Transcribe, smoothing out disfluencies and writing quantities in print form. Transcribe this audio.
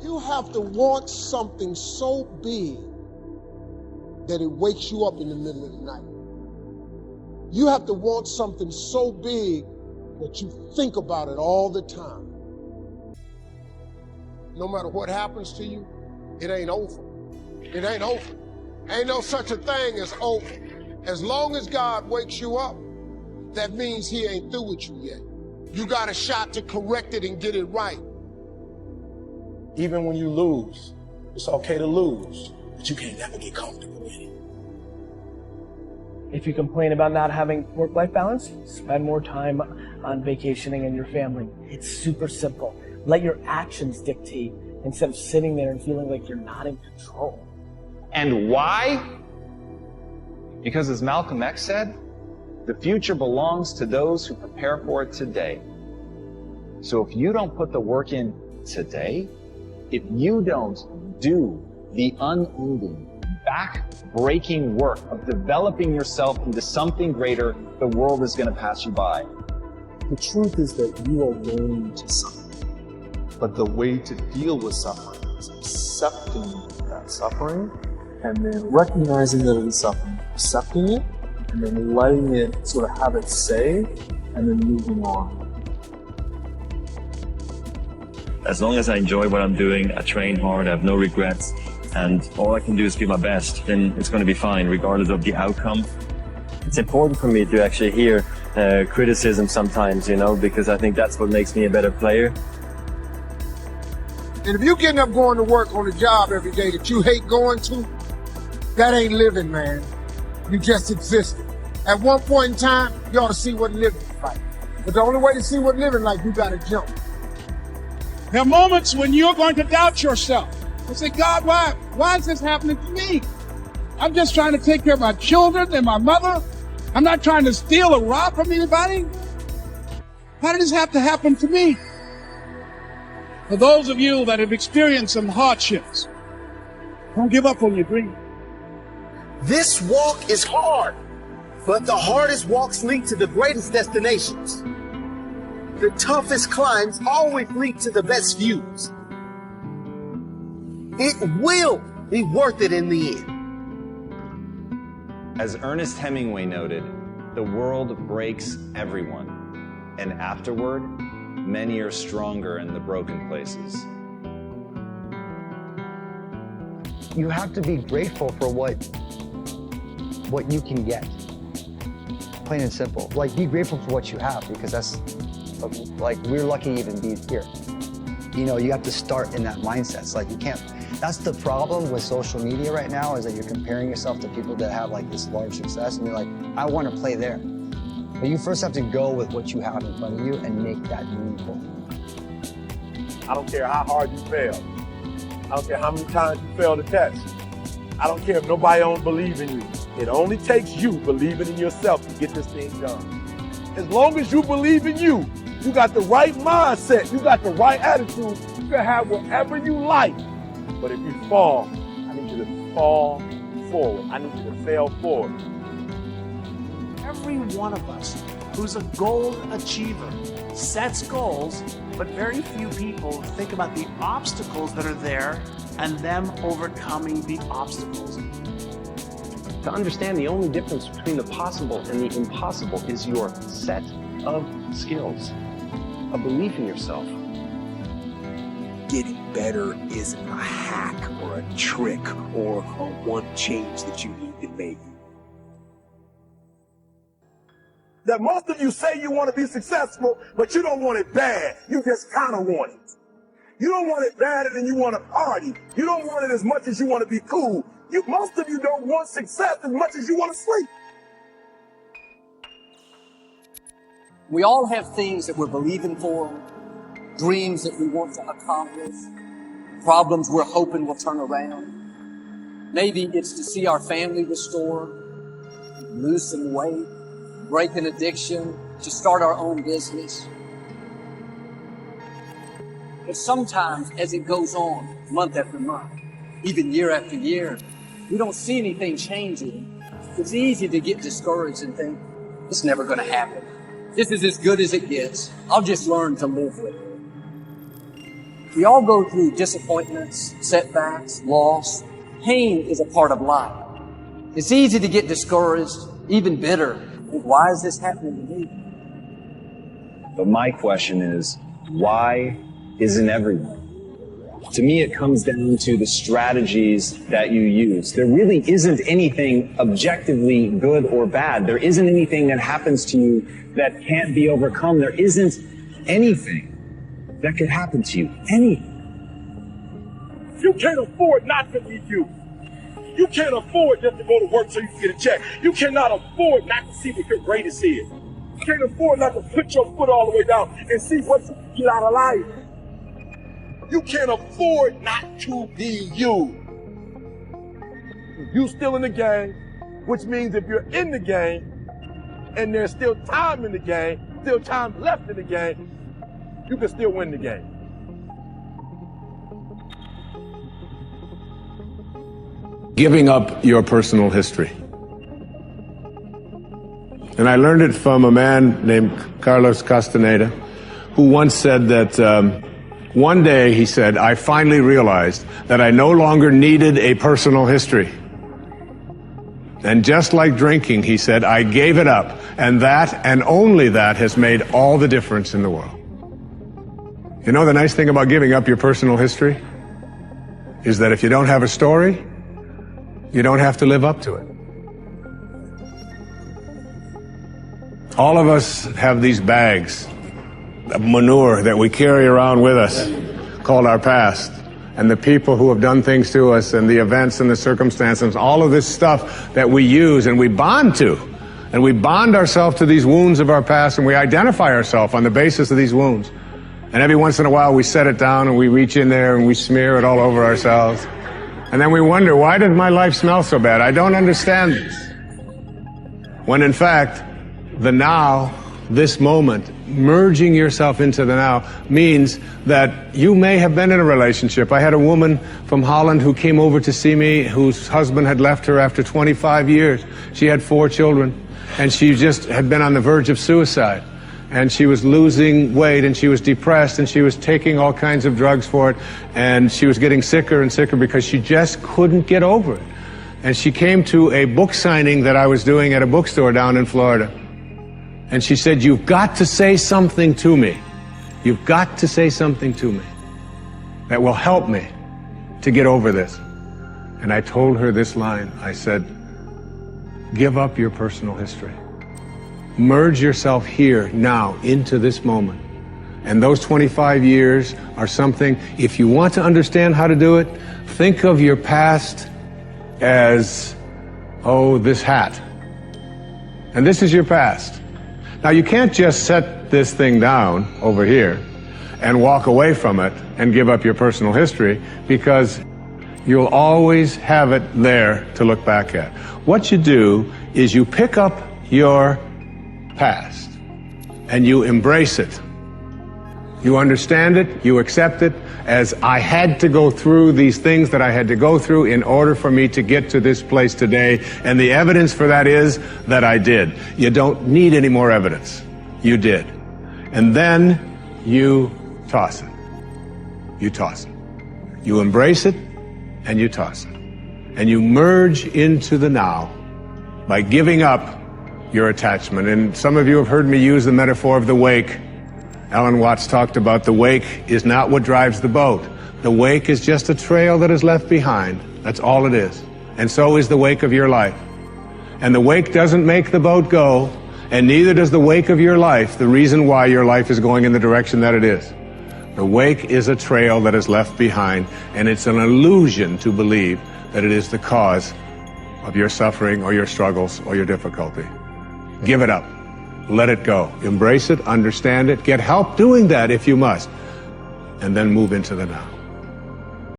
You have to want something so big that it wakes you up in the middle of the night. You have to want something so big that you think about it all the time. No matter what happens to you, it ain't over. It ain't over. Ain't no such a thing as over. As long as God wakes you up, that means he ain't through with you yet. You got a shot to correct it and get it right. Even when you lose, it's okay to lose, but you can't never get comfortable in it. If you complain about not having work-life balance, spend more time on vacationing and your family. It's super simple. Let your actions dictate instead of sitting there and feeling like you're not in control. And why? Because as Malcolm X said, the future belongs to those who prepare for it today. So if you don't put the work in today, if you don't do the unending, back-breaking work of developing yourself into something greater, the world is going to pass you by. The truth is that you are going to suffer. But the way to deal with suffering is accepting that suffering and then recognizing that it is suffering, accepting it, and then letting it sort of have its say, and then moving on. As long as I enjoy what I'm doing, I train hard, I have no regrets, and all I can do is give my best, then it's going to be fine, regardless of the outcome. It's important for me to actually hear criticism sometimes, because I think that's what makes me a better player. And if you getting up going to work on a job every day that you hate going to, that ain't living, man. You just existed. At one point in time, you ought to see what living is like. But the only way to see what living like, you gotta jump. There are moments when you're going to doubt yourself and say, God, why is this happening to me? I'm just trying to take care of my children and my mother. I'm not trying to steal or rob from anybody. Why did this have to happen to me? For those of you that have experienced some hardships, don't give up on your dream. This walk is hard, but the hardest walks lead to the greatest destinations. The toughest climbs always lead to the best views. It will be worth it in the end. As Ernest Hemingway noted, the world breaks everyone, and afterward, many are stronger in the broken places. You have to be grateful for what you can get. Plain and simple. Like, be grateful for what you have, because that's, like, we're lucky to even be here. You have to start in that mindset. It's like, you can't, that's the problem with social media right now, is that you're comparing yourself to people that have like this large success, and you're like, I want to play there. But you first have to go with what you have in front of you and make that meaningful. I don't care how hard you fail. I don't care how many times you fail the test. I don't care if nobody don't believe in you. It only takes you believing in yourself to get this thing done. As long as you believe in you, you got the right mindset, you got the right attitude, you can have whatever you like. But if you fall, I need you to fall forward. I need you to fail forward. Every one of us who's a goal achiever sets goals, but very few people think about the obstacles that are there and them overcoming the obstacles. To understand, the only difference between the possible and the impossible is your set of skills, a belief in yourself. Getting better isn't a hack or a trick or a one change that you need to make. That most of you say you want to be successful, but you don't want it bad. You just kind of want it. You don't want it badder than you want to party. You don't want it as much as you want to be cool. Most of you don't want success as much as you want to sleep. We all have things that we're believing for, dreams that we want to accomplish, problems we're hoping will turn around. Maybe it's to see our family restored, lose some weight, break an addiction, to start our own business. But sometimes, as it goes on, month after month, even year after year, we don't see anything changing. It's easy to get discouraged and think, it's never going to happen. This is as good as it gets. I'll just learn to live with it. We all go through disappointments, setbacks, loss. Pain is a part of life. It's easy to get discouraged, even bitter. Why is this happening to me? But my question is, why isn't everyone? To me, it comes down to the strategies that you use. There really isn't anything objectively good or bad. There isn't anything that happens to you that can't be overcome. There isn't anything that could happen to you. Anything. You can't afford not to be you. You can't afford just to go to work so you can get a check. You cannot afford not to see what your greatest is. You can't afford not to put your foot all the way down and see what you can get out of life. You can't afford not to be you. You still in the game, which means if you're in the game and there's still time in the game, still time left in the game, you can still win the game. Giving up your personal history. And I learned it from a man named Carlos Castaneda, who once said that one day, he said, I finally realized that I no longer needed a personal history. And just like drinking, he said, I gave it up. And that, and only that, has made all the difference in the world. You know the nice thing about giving up your personal history? Is that if you don't have a story, you don't have to live up to it. All of us have these bags of manure that we carry around with us, called our past, and the people who have done things to us, and the events and the circumstances, all of this stuff that we use and we bond to. And we bond ourselves to these wounds of our past, and we identify ourselves on the basis of these wounds. And every once in a while we set it down and we reach in there and we smear it all over ourselves. And then we wonder, why does my life smell so bad? I don't understand this. When in fact, the now, this moment, merging yourself into the now, means that you may have been in a relationship. I had a woman from Holland who came over to see me, whose husband had left her after 25 years. She had 4 children, and she just had been on the verge of suicide. And she was losing weight, and she was depressed, and she was taking all kinds of drugs for it, and she was getting sicker and sicker because she just couldn't get over it. And she came to a book signing that I was doing at a bookstore down in Florida. And she said, you've got to say something to me. You've got to say something to me that will help me to get over this. And I told her this line. I said, give up your personal history. Merge yourself here, now, into this moment. And those 25 years are something, if you want to understand how to do it, think of your past as, oh, this hat. And this is your past. Now, you can't just set this thing down over here and walk away from it and give up your personal history, because you'll always have it there to look back at. What you do is you pick up your past and you embrace it. You understand it, you accept it as, I had to go through these things that I had to go through in order for me to get to this place today, and the evidence for that is that I did. You don't need any more evidence. You did. And then you toss it. You toss it. You embrace it and you toss it. And you merge into the now by giving up your attachment. And some of you have heard me use the metaphor of the wake. Alan Watts talked about the wake is not what drives the boat. The wake is just a trail that is left behind. That's all it is. And so is the wake of your life. And the wake doesn't make the boat go, and neither does the wake of your life the reason why your life is going in the direction that it is. The wake is a trail that is left behind, and it's an illusion to believe that it is the cause of your suffering or your struggles or your difficulty. Give it up. Let it go. Embrace it, understand it, get help doing that if you must, and then move into the now.